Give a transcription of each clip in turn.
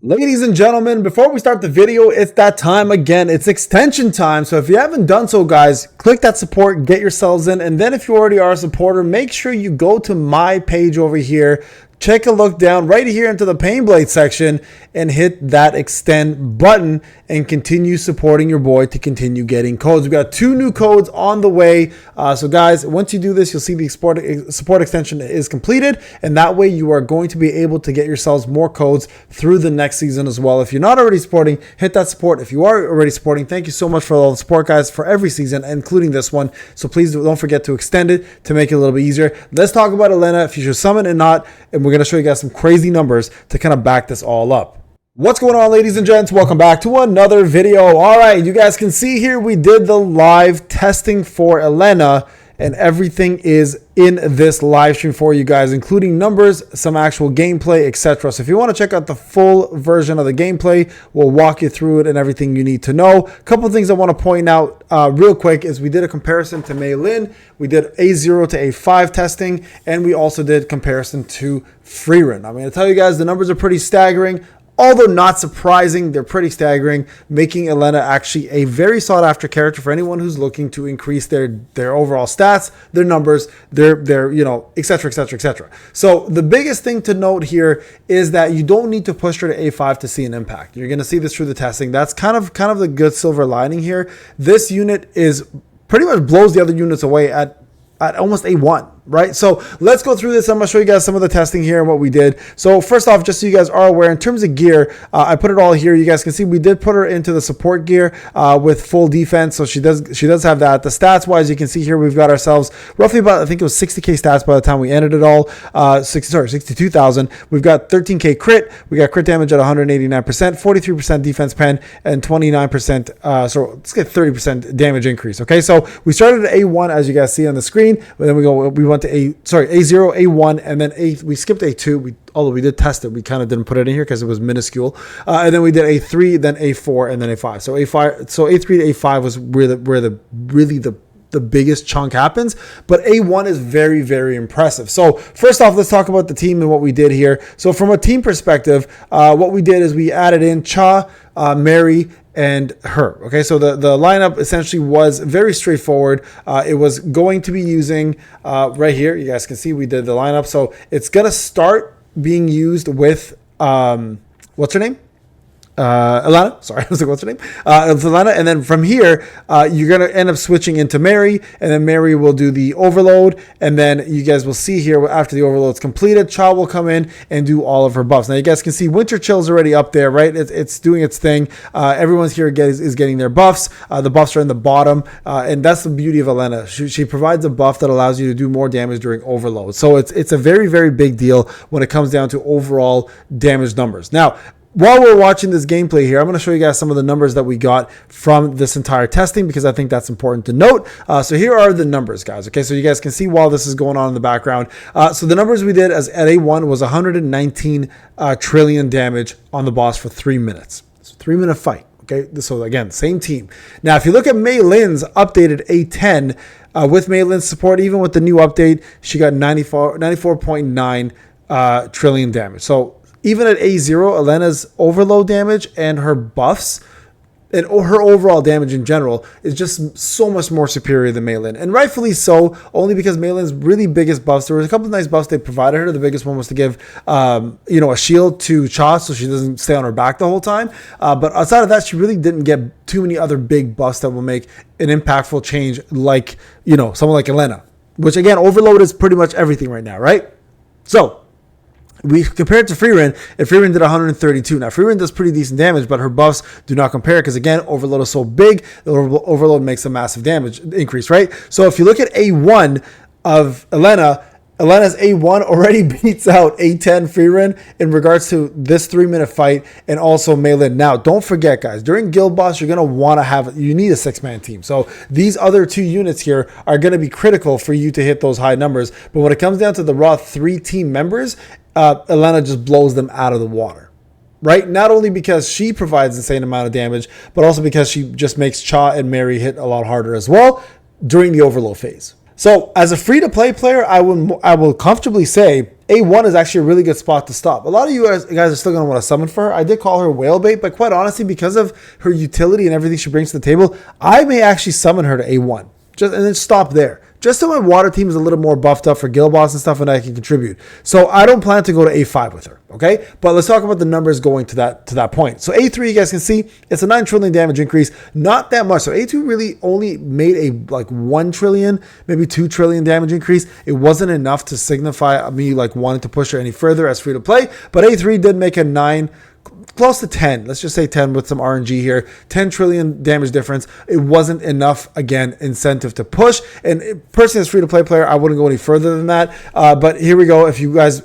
Ladies and gentlemen, before we start the video, it's that time again. It's extension time. So if you haven't done so, guys, click that support, get yourselves in. And then if you already are a supporter, make sure you go to my page over here. Check a look down right here into the Payneblade section and hit that extend button and continue supporting your boy to continue getting codes. We've got 2 new codes on the way. So guys, once you do this, you'll see the support extension is completed. And that way you are going to be able to get yourselves more codes through the next season as well. If you're not already supporting, hit that support. If you are already supporting, thank you so much for all the support, guys, for every season, including this one. So please don't forget to extend it to make it a little bit easier. Let's talk about Elena, if you should summon and not, and we're going to show you guys some crazy numbers to kind of back this all up. What's going on, ladies and gents? Welcome back to another video. All right, you guys can see here we did the live testing for Elena, and everything is in this live stream for you guys, including numbers, some actual gameplay, etc. So if you want to check out the full version of the gameplay, we'll walk you through it and everything you need to know. A couple of things I want to point out real quick is we did a comparison to Meilin, we did A0 to A5 testing, and we also did comparison to Frieren. I'm going to tell you guys the numbers are pretty staggering. Although not surprising, they're pretty staggering, making Elena actually a very sought after character for anyone who's looking to increase their overall stats, their numbers, their you know, etc, etc, etc. So the biggest thing to note here is that you don't need to push her to A5 to see an impact. You're going to see this through the testing. That's kind of the good silver lining here. This unit is pretty much blows the other units away at almost A1, right? So let's go through this. I'm going to show you guys some of the testing here and what we did. So first off, just so you guys are aware, in terms of gear, I put it all here. You guys can see we did put her into the support gear with full defense. So she does have that. The stats wise, you can see here, we've got ourselves roughly about, I think it was 60K stats by the time we ended it all. 62,000. We've got 13K crit. We got crit damage at 189%, 43% defense pen, and 29%. So let's get 30% damage increase. Okay. So we started at A1, as you guys see on the screen, but then we went to A0, A1, and then we skipped A2. Although we did test it, we kind of didn't put it in here because it was minuscule. And then we did A3, then A4, and then A5. So A3 to A5 was where the biggest chunk happens, but A1 is very, very impressive. So first off, let's talk about the team and what we did here. So from a team perspective, what we did is we added in Cha, Mary, and her. Okay, so the lineup essentially was very straightforward. It was going to be using right here, you guys can see we did the lineup. So it's gonna start being used with what's her name? Elena, sorry, I was like, what's her name? It's Elena, and then from here, you're gonna end up switching into Mary, and then Mary will do the overload, and then you guys will see here after the overload's completed, Cha will come in and do all of her buffs. Now you guys can see Winter Chill's already up there, right? It's doing its thing. Everyone's here is getting their buffs. The buffs are in the bottom, and that's the beauty of Elena. She provides a buff that allows you to do more damage during overload. So it's a very, very big deal when it comes down to overall damage numbers. Now, while we're watching this gameplay here, I'm going to show you guys some of the numbers that we got from this entire testing because I think that's important to note. So here are the numbers, guys. Okay, so you guys can see while this is going on in the background. So the numbers we did at A1 was 119 trillion damage on the boss for 3 minutes. It's a 3-minute fight. Okay, so again, same team. Now, if you look at Meilin's updated A10, with Meilin's support, even with the new update, she got 94.9 trillion damage. So even at A0, Elena's overload damage and her buffs and her overall damage in general is just so much more superior than Meilin. And rightfully so, only because Meilin's really biggest buffs, there was a couple of nice buffs they provided her. The biggest one was to give, a shield to Cha so she doesn't stay on her back the whole time. But outside of that, she really didn't get too many other big buffs that will make an impactful change like, someone like Elena. Which again, overload is pretty much everything right now, right? So, we compared to Frieren, and Frieren did 132. Now, Frieren does pretty decent damage, but her buffs do not compare because, again, overload is so big, the overload makes a massive damage increase, right? So if you look at A1 of Elena's A1 already beats out A10 Frieren in regards to this 3-minute fight and also Meilin. Now, don't forget, guys, during Guild Boss, you're going to want to you need a 6-man team. So these other 2 units here are going to be critical for you to hit those high numbers. But when it comes down to the raw 3 team members, Elena just blows them out of the water, right? Not only because she provides the same amount of damage, but also because she just makes Cha and Mary hit a lot harder as well during the overload phase. So as a free-to-play player, I will comfortably say A1 is actually a really good spot to stop. A lot of you guys are still going to want to summon for her. I did call her whale bait, but quite honestly, because of her utility and everything she brings to the table, I may actually summon her to A1 and then stop there. Just so my water team is a little more buffed up for Guild Boss and stuff and I can contribute. So I don't plan to go to A5 with her, okay? But let's talk about the numbers going to that point. So A3, you guys can see, it's a 9 trillion damage increase. Not that much. So A2 really only made a like 1 trillion, maybe 2 trillion damage increase. It wasn't enough to signify me like wanting to push her any further as free to play. But A3 did make a 9, close to 10, let's just say 10 with some RNG here, 10 trillion damage difference. It wasn't enough, again, incentive to push. And personally, as free-to-play player, I wouldn't go any further than that. But here we go. If you guys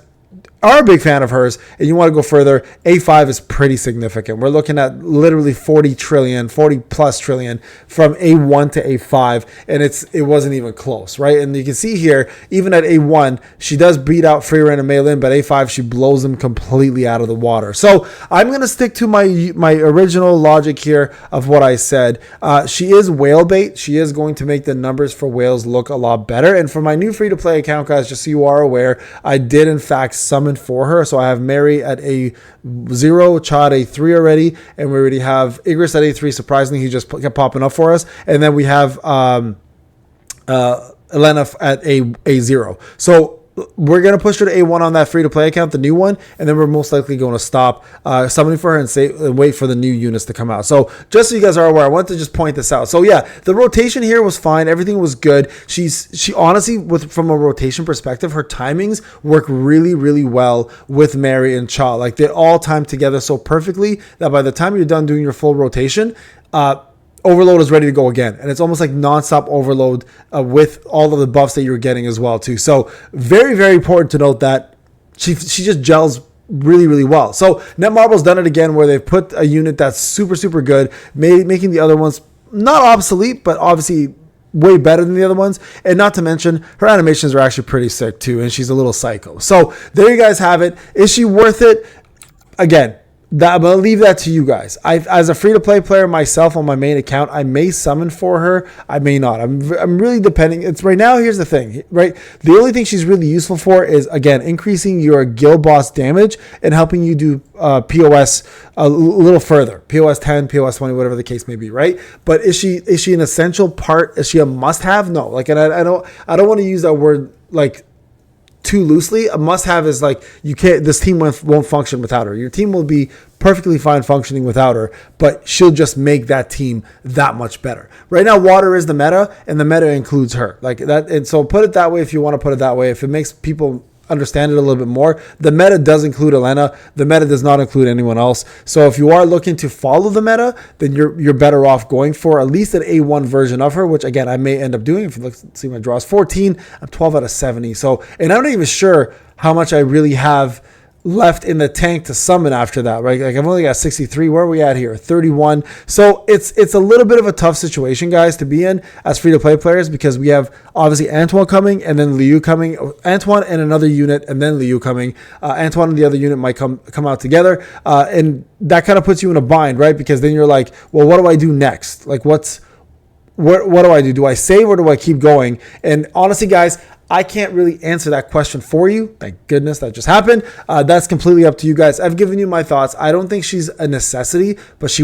are a big fan of hers and you want to go further, A5 is pretty significant. We're looking at literally 40 plus trillion from A1 to A5, and it wasn't even close, right? And you can see here, even at A1, she does beat out Frieren and Meilin, but A5, she blows them completely out of the water. So I'm going to stick to my original logic here of what I said. She is whale bait. She is going to make the numbers for whales look a lot better. And for my new free-to-play account, guys, just so you are aware, I did in fact summon for her. So I have Mary at A0, Chad A3 already, and we already have Igris at A3. Surprisingly, he just kept popping up for us. And then we have Elena at A0. So we're going to push her to A1 on that free-to-play account, the new one, and then we're most likely going to stop summoning for her and wait for the new units to come out. So just so you guys are aware, I want to just point this out. So yeah, the rotation here was fine. Everything was good. She honestly, from a rotation perspective, her timings work really, really well with Mary and Cha. Like they all time together so perfectly that by the time you're done doing your full rotation, Overload is ready to go again, and it's almost like non-stop overload with all of the buffs that you're getting as well too. So very, very important to note that she just gels really, really well. So Netmarble's done it again where they've put a unit that's super, super good, making the other ones not obsolete, but obviously way better than the other ones. And not to mention, her animations are actually pretty sick too, and she's a little psycho. So there you guys have it. Is she worth it? Again, I'm going to leave that to you guys. As a free-to-play player myself on my main account, I may summon for her. I may not. I'm really depending. It's right now, here's the thing, right? The only thing she's really useful for is, again, increasing your guild boss damage and helping you do POS a little further. POS 10, POS 20, whatever the case may be, right? But is she an essential part? Is she a must-have? No. Like, and I don't want to use that word, like, too loosely. A must-have is like this team won't function without her. Your team will be perfectly fine functioning without her, but she'll just make that team that much better. Right now, water is the meta, and the meta includes her. Like that, and so put it that way if you want to put it that way. If it makes people understand it a little bit more, the meta does include Elena. The meta does not include anyone else. So if you are looking to follow the meta, then you're better off going for at least an A1 version of her, which again I may end up doing. If you look, see my draws, 14, I'm 12 out of 70. So, and I'm not even sure how much I really have left in the tank to summon after that, right? Like I've only got 63. Where are we at here? 31. So it's a little bit of a tough situation, guys, to be in as free-to-play players, because we have obviously Antoine coming and then Liu coming. Antoine and another unit and then Liu coming. Antoine and the other unit might come out together, and that kind of puts you in a bind, right? Because then you're like, well, what do I do next? Like what do I do? Do I save or do I keep going? And honestly, guys, I can't really answer that question for you. Thank goodness that just happened. That's completely up to you guys. I've given you my thoughts. I don't think she's a necessity, but she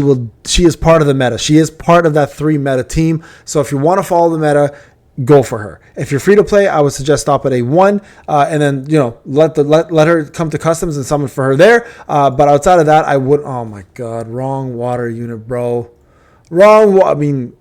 is part of the meta. She is part of that 3 meta team. So if you want to follow the meta, go for her. If you're free to play, I would suggest stop at A1, and then let her come to customs and summon for her there. But outside of that, I would. Oh my God, wrong water unit, bro. I mean,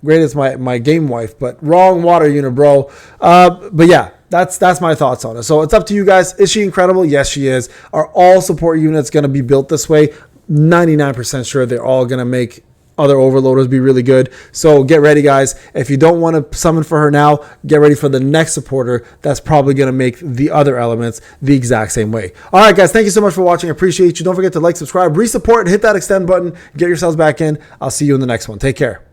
great as my game wife, but wrong water unit, bro. But yeah, that's my thoughts on it. So it's up to you guys. Is she incredible? Yes, she is. Are all support units going to be built this way? 99% sure they're all going to make other overloaders be really good. So get ready, guys. If you don't want to summon for her now, get ready for the next supporter that's probably going to make the other elements the exact same way. All right, guys, thank you so much for watching. I appreciate you. Don't forget to like, subscribe, re-support, and hit that extend button. Get yourselves back in. I'll see you in the next one. Take care.